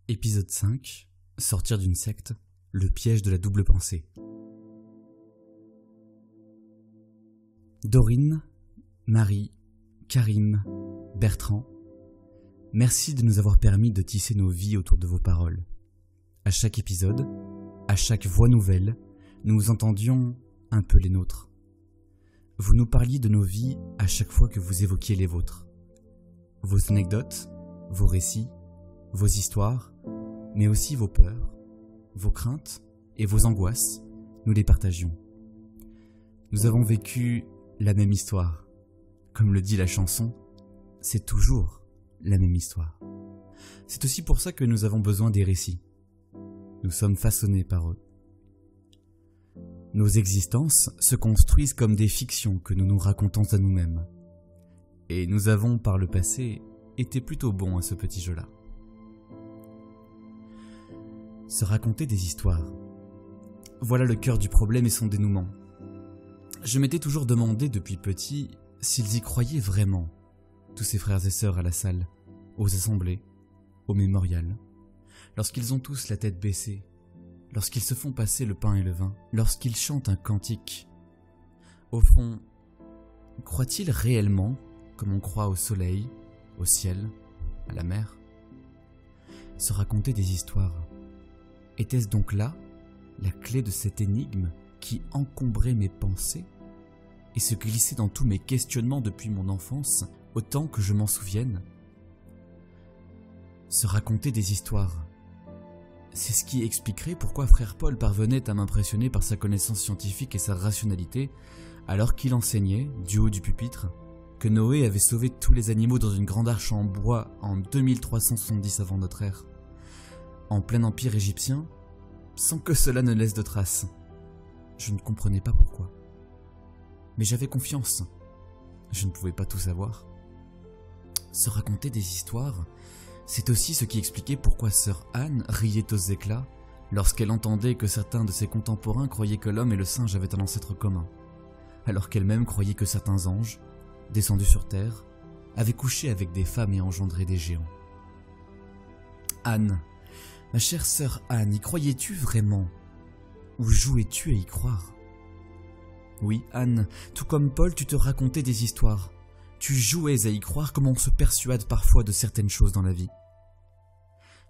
Épisode 5. Sortir d'une secte. Le piège de la double pensée. Dorine, Marie, Karim, Bertrand, merci de nous avoir permis de tisser nos vies autour de vos paroles. À chaque épisode, à chaque voix nouvelle, nous entendions un peu les nôtres. Vous nous parliez de nos vies à chaque fois que vous évoquiez les vôtres. Vos anecdotes, vos récits, vos histoires, mais aussi vos peurs, vos craintes et vos angoisses, nous les partagions. Nous avons vécu la même histoire. Comme le dit la chanson, c'est toujours la même histoire. C'est aussi pour ça que nous avons besoin des récits. Nous sommes façonnés par eux. Nos existences se construisent comme des fictions que nous nous racontons à nous-mêmes. Et nous avons, par le passé, été plutôt bons à ce petit jeu-là. Se raconter des histoires. Voilà le cœur du problème et son dénouement. Je m'étais toujours demandé depuis petit s'ils y croyaient vraiment, tous ces frères et sœurs à la salle, aux assemblées, au mémorial, lorsqu'ils ont tous la tête baissée, lorsqu'ils se font passer le pain et le vin, lorsqu'ils chantent un cantique. Au fond, croient-ils réellement comme on croit au soleil, au ciel, à la mer? Se raconter des histoires. Était-ce donc là la clé de cette énigme qui encombrait mes pensées et se glissait dans tous mes questionnements depuis mon enfance, autant que je m'en souvienne? Se raconter des histoires. C'est ce qui expliquerait pourquoi frère Paul parvenait à m'impressionner par sa connaissance scientifique et sa rationalité, alors qu'il enseignait, du haut du pupitre, que Noé avait sauvé tous les animaux dans une grande arche en bois en 2370 avant notre ère, en plein empire égyptien, sans que cela ne laisse de traces. Je ne comprenais pas pourquoi. Mais j'avais confiance. Je ne pouvais pas tout savoir. Se raconter des histoires, c'est aussi ce qui expliquait pourquoi sœur Anne riait aux éclats lorsqu'elle entendait que certains de ses contemporains croyaient que l'homme et le singe avaient un ancêtre commun, alors qu'elle-même croyait que certains anges, descendus sur terre, avaient couché avec des femmes et engendré des géants. Anne, ma chère sœur Anne, y croyais-tu vraiment? Ou jouais-tu à y croire? Oui, Anne, tout comme Paul, tu te racontais des histoires. Tu jouais à y croire comme on se persuade parfois de certaines choses dans la vie.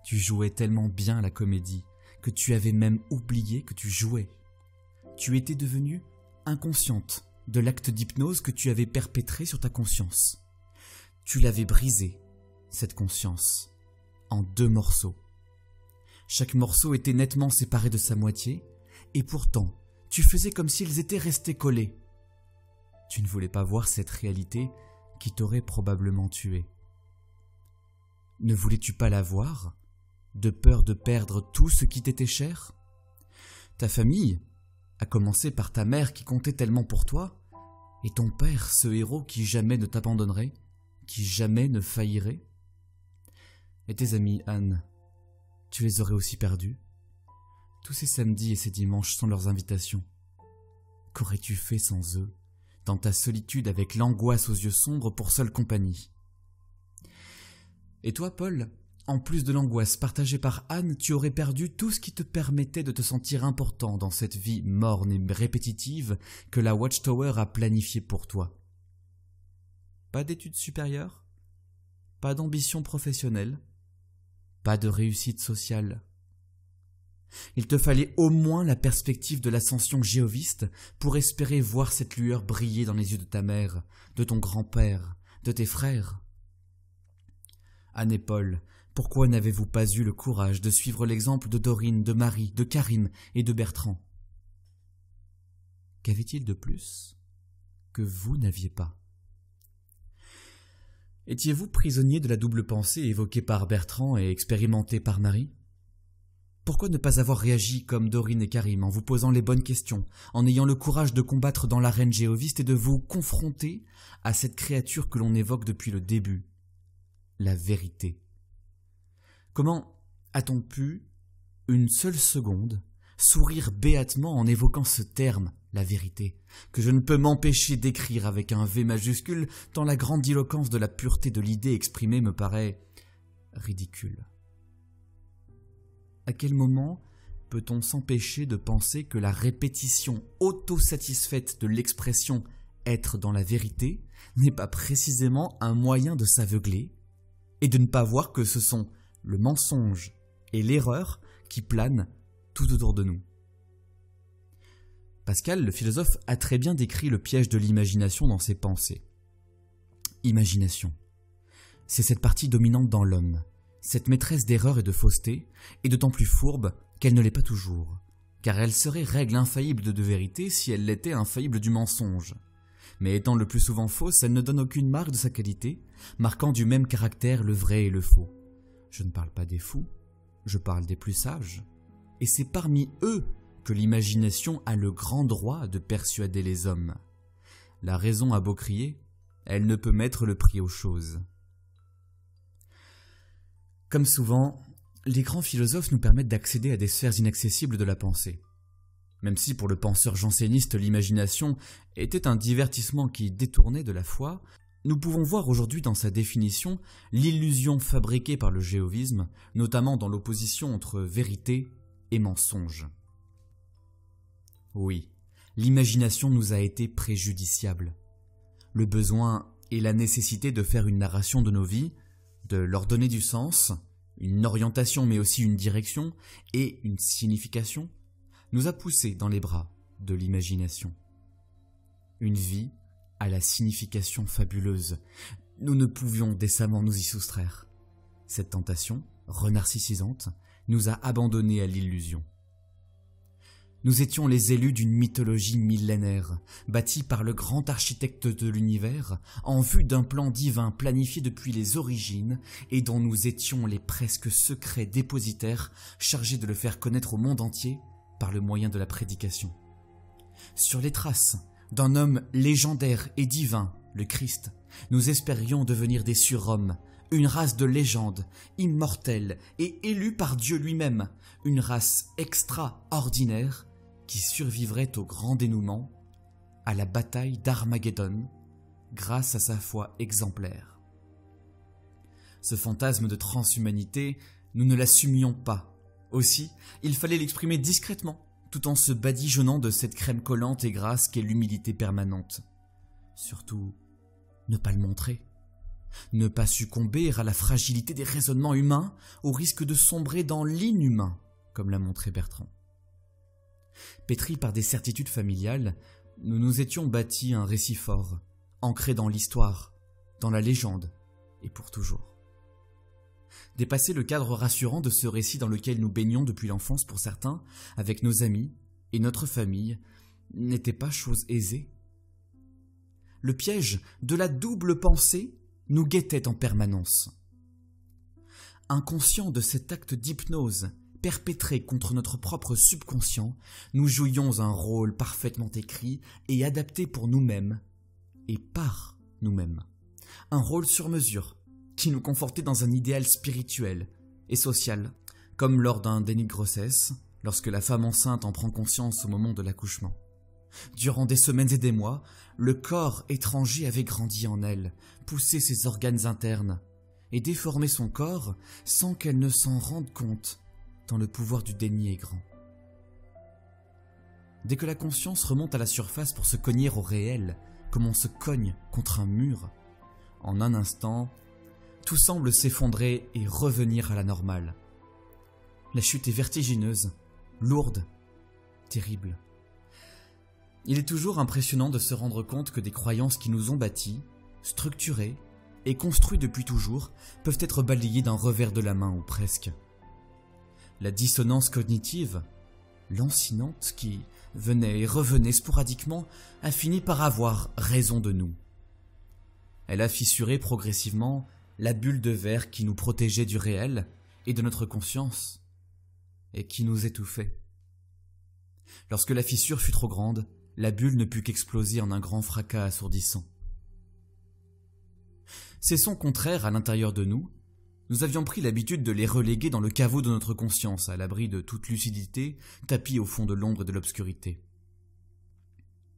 Tu jouais tellement bien la comédie que tu avais même oublié que tu jouais. Tu étais devenue inconsciente de l'acte d'hypnose que tu avais perpétré sur ta conscience. Tu l'avais brisée, cette conscience, en 2 morceaux. Chaque morceau était nettement séparé de sa moitié, et pourtant, tu faisais comme s'ils étaient restés collés. Tu ne voulais pas voir cette réalité qui t'aurait probablement tué. Ne voulais-tu pas la voir, de peur de perdre tout ce qui t'était cher? Ta famille, à commencer par ta mère qui comptait tellement pour toi, et ton père, ce héros qui jamais ne t'abandonnerait, qui jamais ne faillirait? Et tes amis, Anne, tu les aurais aussi perdus? Tous ces samedis et ces dimanches sans leurs invitations. Qu'aurais-tu fait sans eux, dans ta solitude avec l'angoisse aux yeux sombres pour seule compagnie? Et toi, Paul, en plus de l'angoisse partagée par Anne, tu aurais perdu tout ce qui te permettait de te sentir important dans cette vie morne et répétitive que la Watchtower a planifiée pour toi. Pas d'études supérieures, pas d'ambition professionnelle, pas de réussite sociale. Il te fallait au moins la perspective de l'ascension jéhoviste pour espérer voir cette lueur briller dans les yeux de ta mère, de ton grand-père, de tes frères. Anne et Paul, pourquoi n'avez-vous pas eu le courage de suivre l'exemple de Dorine, de Marie, de Karim et de Bertrand? Qu'avait-il de plus que vous n'aviez pas? Étiez-vous prisonnier de la double pensée évoquée par Bertrand et expérimentée par Marie? Pourquoi ne pas avoir réagi comme Dorine et Karim en vous posant les bonnes questions, en ayant le courage de combattre dans l'arène jéhoviste et de vous confronter à cette créature que l'on évoque depuis le début, la vérité? Comment a-t-on pu, une seule seconde, sourire béatement en évoquant ce terme, la vérité, que je ne peux m'empêcher d'écrire avec un V majuscule tant la grandiloquence de la pureté de l'idée exprimée me paraît ridicule? À quel moment peut-on s'empêcher de penser que la répétition autosatisfaite de l'expression « être dans la vérité » n'est pas précisément un moyen de s'aveugler et de ne pas voir que ce sont le mensonge et l'erreur qui planent tout autour de nous. Pascal, le philosophe, a très bien décrit le piège de l'imagination dans ses pensées. Imagination. C'est cette partie dominante dans l'homme. Cette maîtresse d'erreur et de fausseté est d'autant plus fourbe qu'elle ne l'est pas toujours, car elle serait règle infaillible de vérité si elle l'était infaillible du mensonge. Mais étant le plus souvent fausse, elle ne donne aucune marque de sa qualité, marquant du même caractère le vrai et le faux. Je ne parle pas des fous, je parle des plus sages. Et c'est parmi eux que l'imagination a le grand droit de persuader les hommes. La raison a beau crier, elle ne peut mettre le prix aux choses. Comme souvent, les grands philosophes nous permettent d'accéder à des sphères inaccessibles de la pensée. Même si pour le penseur janséniste l'imagination était un divertissement qui détournait de la foi, nous pouvons voir aujourd'hui dans sa définition l'illusion fabriquée par le jéhovisme, notamment dans l'opposition entre vérité et mensonge. Oui, l'imagination nous a été préjudiciable. Le besoin et la nécessité de faire une narration de nos vies, de leur donner du sens, une orientation mais aussi une direction et une signification, nous a poussés dans les bras de l'imagination. Une vie à la signification fabuleuse. Nous ne pouvions décemment nous y soustraire. Cette tentation, renarcissisante, nous a abandonnés à l'illusion. Nous étions les élus d'une mythologie millénaire, bâtie par le grand architecte de l'univers, en vue d'un plan divin planifié depuis les origines et dont nous étions les presque secrets dépositaires chargés de le faire connaître au monde entier par le moyen de la prédication. Sur les traces d'un homme légendaire et divin, le Christ, nous espérions devenir des surhommes, une race de légende, immortelle et élue par Dieu lui-même, une race extraordinaire qui survivrait au grand dénouement, à la bataille d'Armageddon, grâce à sa foi exemplaire. Ce fantasme de transhumanité, nous ne l'assumions pas. Aussi, il fallait l'exprimer discrètement, tout en se badigeonnant de cette crème collante et grasse qu'est l'humilité permanente. Surtout, ne pas le montrer. Ne pas succomber à la fragilité des raisonnements humains, au risque de sombrer dans l'inhumain, comme l'a montré Bertrand. Pétris par des certitudes familiales, nous nous étions bâtis un récit fort, ancré dans l'histoire, dans la légende, et pour toujours. Dépasser le cadre rassurant de ce récit dans lequel nous baignons depuis l'enfance pour certains, avec nos amis et notre famille, n'était pas chose aisée. Le piège de la double pensée nous guettait en permanence. Inconscients de cet acte d'hypnose perpétré contre notre propre subconscient, nous jouions un rôle parfaitement écrit et adapté pour nous-mêmes et par nous-mêmes. Un rôle sur mesure qui nous confortait dans un idéal spirituel et social, comme lors d'un déni de grossesse, lorsque la femme enceinte en prend conscience au moment de l'accouchement. Durant des semaines et des mois, le corps étranger avait grandi en elle, poussé ses organes internes et déformé son corps sans qu'elle ne s'en rende compte, tant le pouvoir du déni est grand. Dès que la conscience remonte à la surface pour se cogner au réel, comme on se cogne contre un mur, en un instant, tout semble s'effondrer et revenir à la normale. La chute est vertigineuse, lourde, terrible. Il est toujours impressionnant de se rendre compte que des croyances qui nous ont bâtis, structurés et construits depuis toujours peuvent être balayées d'un revers de la main ou presque. La dissonance cognitive, lancinante qui venait et revenait sporadiquement, a fini par avoir raison de nous. Elle a fissuré progressivement la bulle de verre qui nous protégeait du réel et de notre conscience, et qui nous étouffait. Lorsque la fissure fut trop grande, la bulle ne put qu'exploser en un grand fracas assourdissant. Ces sons contraires à l'intérieur de nous, nous avions pris l'habitude de les reléguer dans le caveau de notre conscience, à l'abri de toute lucidité, tapis au fond de l'ombre et de l'obscurité.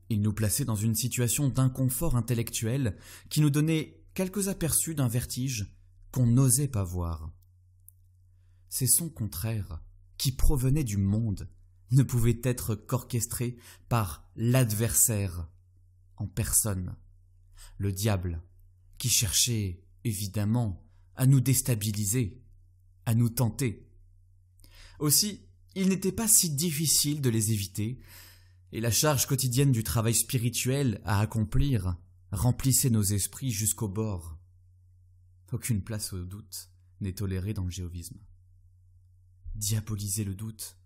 Ils nous plaçaient dans une situation d'inconfort intellectuel qui nous donnait quelques aperçus d'un vertige qu'on n'osait pas voir. Ces sons contraires, qui qui provenait du monde ne pouvait être qu'orchestré par l'adversaire en personne, le diable, qui cherchait évidemment à nous déstabiliser, à nous tenter. Aussi, il n'était pas si difficile de les éviter, et la charge quotidienne du travail spirituel à accomplir remplissait nos esprits jusqu'au bord. Aucune place au doute n'est tolérée dans le jéhovisme. Diaboliser le doute,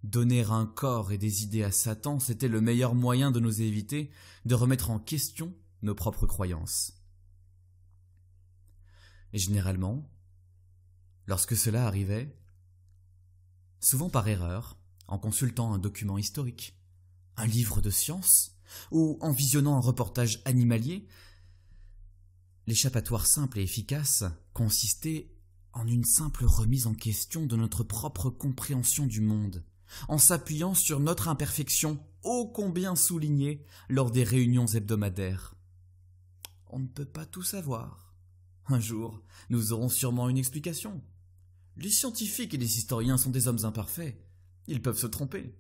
donner un corps et des idées à Satan, c'était le meilleur moyen de nous éviter de remettre en question nos propres croyances. Et généralement, lorsque cela arrivait, souvent par erreur, en consultant un document historique, un livre de science, ou en visionnant un reportage animalier, l'échappatoire simple et efficace consistait en une simple remise en question de notre propre compréhension du monde, en s'appuyant sur notre imperfection ô combien soulignée lors des réunions hebdomadaires. On ne peut pas tout savoir. Un jour, nous aurons sûrement une explication. Les scientifiques et les historiens sont des hommes imparfaits. Ils peuvent se tromper.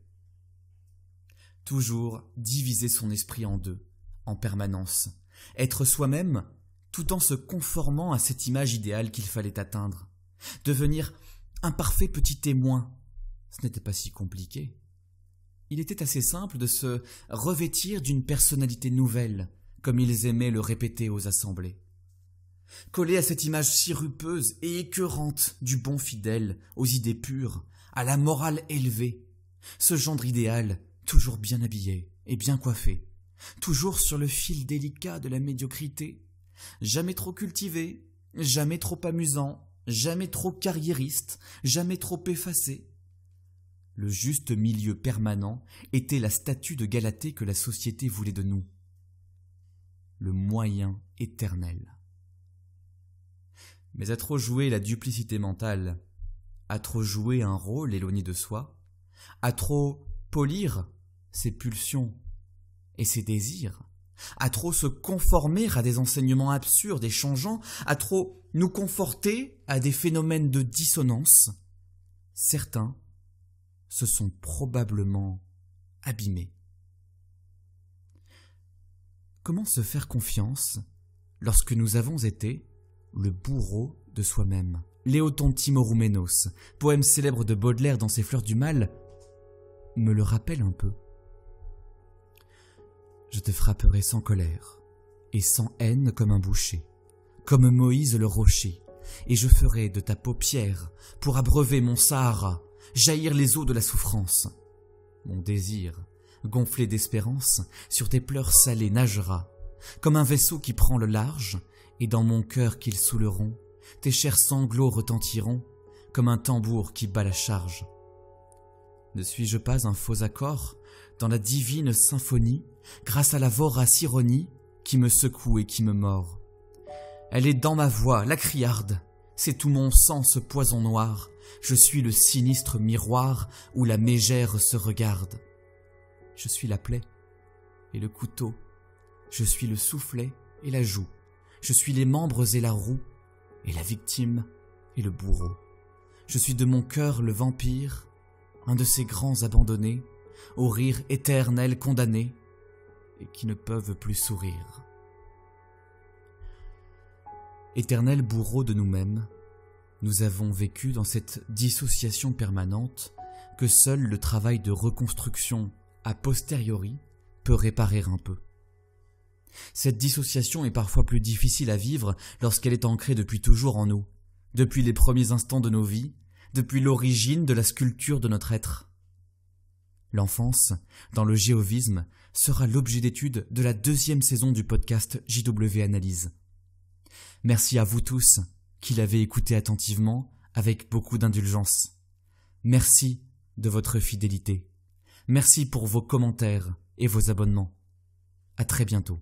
Toujours diviser son esprit en deux, en permanence. Être soi-même, tout en se conformant à cette image idéale qu'il fallait atteindre. Devenir un parfait petit témoin. Ce n'était pas si compliqué. Il était assez simple de se revêtir d'une personnalité nouvelle, comme ils aimaient le répéter aux assemblées. Coller à cette image sirupeuse et écœurante du bon fidèle, aux idées pures, à la morale élevée, ce genre idéal, toujours bien habillé et bien coiffé, toujours sur le fil délicat de la médiocrité, jamais trop cultivé, jamais trop amusant, jamais trop carriériste, jamais trop effacé. Le juste milieu permanent était la statue de Galatée que la société voulait de nous. Le moyen éternel. Mais à trop jouer la duplicité mentale, à trop jouer un rôle éloigné de soi, à trop polir ses pulsions et ses désirs, à trop se conformer à des enseignements absurdes et changeants, à trop nous conforter à des phénomènes de dissonance, certains se sont probablement abîmés. Comment se faire confiance lorsque nous avons été le bourreau de soi-même? Léoton Timorouménos, poème célèbre de Baudelaire dans ses Fleurs du Mal, me le rappelle un peu. Je te frapperai sans colère et sans haine comme un boucher, comme Moïse le rocher, et je ferai de ta paupière, pour abreuver mon Sahara, jaillir les eaux de la souffrance. Mon désir, gonflé d'espérance, sur tes pleurs salés nagera, comme un vaisseau qui prend le large, et dans mon cœur qu'ils saouleront, tes chers sanglots retentiront, comme un tambour qui bat la charge. Ne suis-je pas un faux accord dans la divine symphonie, grâce à la vorace ironie qui me secoue et qui me mord? Elle est dans ma voix, la criarde, c'est tout mon sang ce poison noir, je suis le sinistre miroir où la mégère se regarde. Je suis la plaie et le couteau, je suis le soufflet et la joue, je suis les membres et la roue, et la victime et le bourreau. Je suis de mon cœur le vampire, un de ces grands abandonnés, au rire éternel condamnés, et qui ne peuvent plus sourire. Éternel bourreau de nous-mêmes, nous avons vécu dans cette dissociation permanente que seul le travail de reconstruction a posteriori peut réparer un peu. Cette dissociation est parfois plus difficile à vivre lorsqu'elle est ancrée depuis toujours en nous, depuis les premiers instants de nos vies, depuis l'origine de la sculpture de notre être. L'enfance, dans le jéhovisme, sera l'objet d'étude de la 2e saison du podcast JW Analyse. Merci à vous tous qui l'avez écouté attentivement avec beaucoup d'indulgence. Merci de votre fidélité. Merci pour vos commentaires et vos abonnements. À très bientôt.